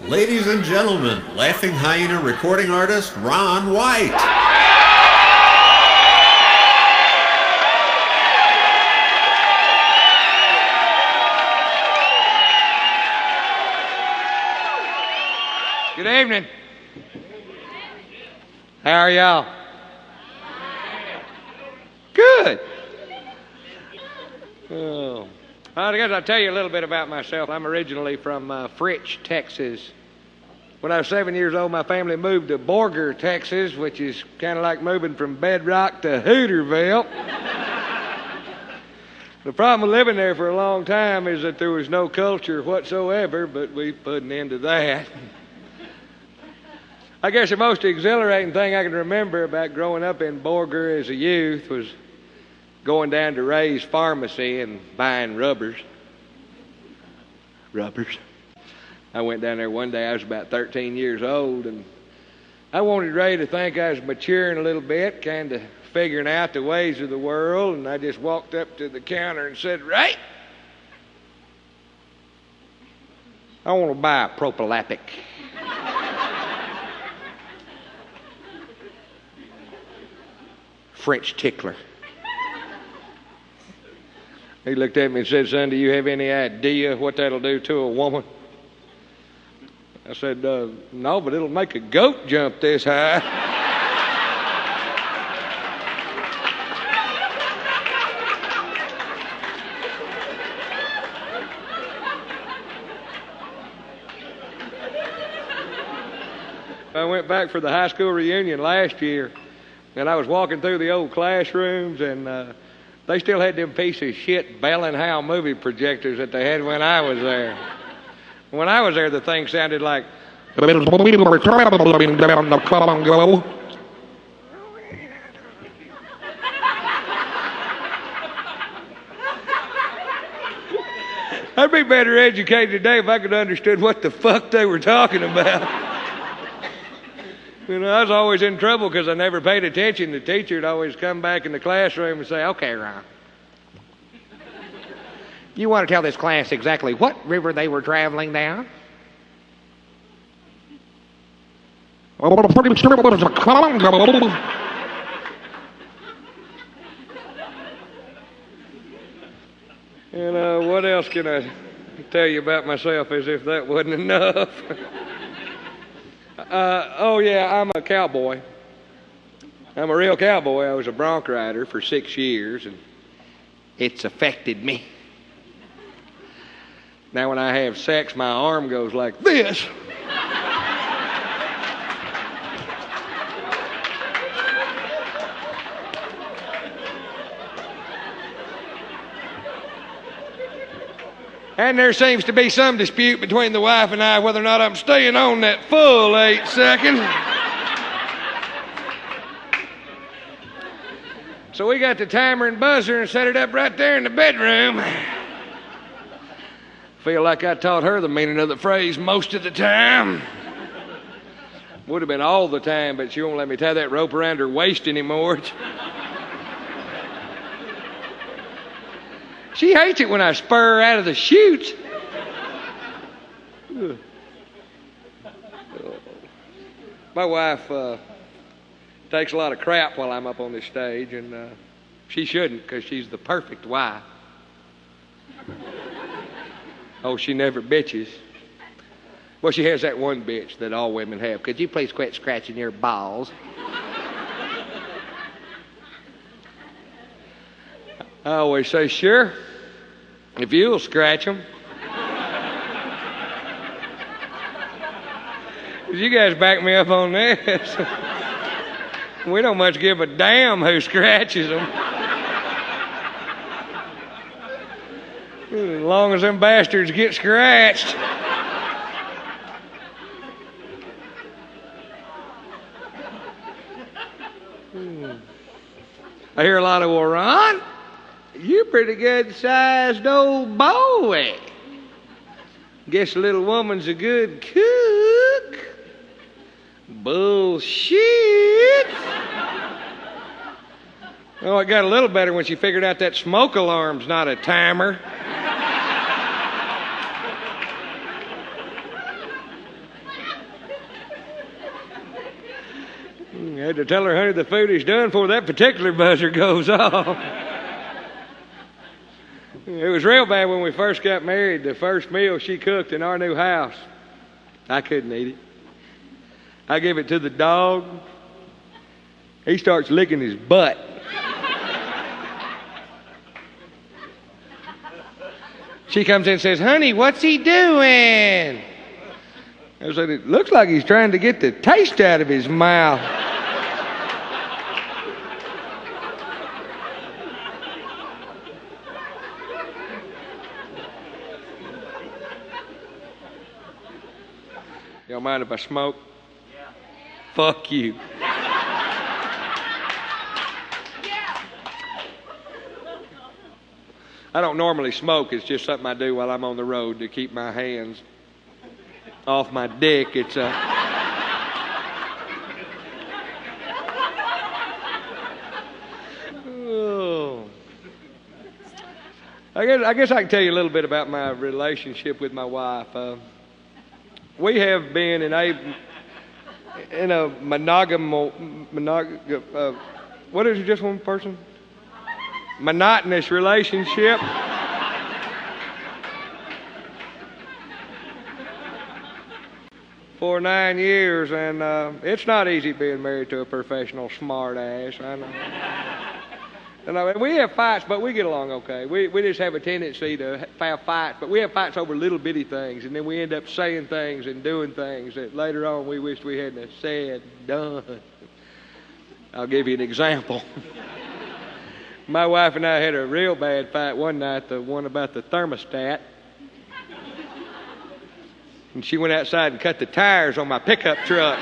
Ladies and gentlemen, Laughing Hyena recording artist Ron White. Good evening. How are y'all? Good. Oh. I guess I'll tell you a little bit about myself. I'm originally from Fritch, Texas. When I was 7 years old, my family moved to Borger, Texas, which is kind of like moving from Bedrock to Hooterville. The problem with living there for a long time is that there was no culture whatsoever, but we put an end to that. I guess the most exhilarating thing I can remember about growing up in Borger as a youth was going down to Ray's Pharmacy and buying rubbers. I went down there one day, I was about 13 years old, and I wanted Ray to think I was maturing a little bit, kind of figuring out the ways of the world, and I just walked up to the counter and said, "Ray, I want to buy a prophylactic." French tickler. He looked at me and said, "Son, do you have any idea what that'll do to a woman?" I said, "No, but it'll make a goat jump this high." I went back for the high school reunion last year, and I was walking through the old classrooms, and they still had them piece of shit Bell and Howell movie projectors that they had when I was there. When I was there, the thing sounded like... I'd be better educated today if I could understood what the fuck they were talking about. You know, I was always in trouble because I never paid attention. The teacher would always come back in the classroom and say, "Okay, Ron, you want to tell this class exactly what river they were traveling down?" What else can I tell you about myself as if that wasn't enough? I'm a cowboy. I'm a real cowboy. I was a bronc rider for 6 years, and it's affected me. Now when I have sex, my arm goes like this. And there seems to be some dispute between the wife and I whether or not I'm staying on that full 8 seconds. So we got the timer and buzzer and set it up right there in the bedroom. Feel like I taught her the meaning of the phrase most of the time. Would have been all the time, but she won't let me tie that rope around her waist anymore. She hates it when I spur her out of the chutes. My wife takes a lot of crap while I'm up on this stage, and she shouldn't, because she's the perfect wife. Oh, she never bitches. Well, she has that one bitch that all women have. Could you please quit scratching your balls? I always say, "Sure, if you'll scratch them." You guys back me up on this. We don't much give a damn who scratches them. As long as them bastards get scratched. I hear a lot of, "Well, Ron, you're a pretty good-sized old boy. Guess the little woman's a good cook." Bullshit. Oh, it got a little better when she figured out that smoke alarm's not a timer. I had to tell her, honey, the food is done before that particular buzzer goes off. It was real bad when we first got married. The first meal she cooked in our new house, I couldn't eat it. I give it to the dog. He starts licking his butt. She comes in and says, honey, what's he doing? I said, it looks like he's trying to get the taste out of his mouth. Y'all mind if I smoke? Yeah. Fuck you. I don't normally smoke. It's just something I do while I'm on the road to keep my hands off my dick. It's oh. I guess I can tell you a little bit about my relationship with my wife. We have been in a what is it, just one person? Monotonous relationship. For 9 years, and it's not easy being married to a professional smart ass. I know. And we have fights, but we get along okay. We just have a tendency to have fights, but we have fights over little bitty things, and then we end up saying things and doing things that later on we wished we hadn't have said, done. I'll give you an example. My wife and I had a real bad fight one night, the one about the thermostat. And she went outside and cut the tires on my pickup truck.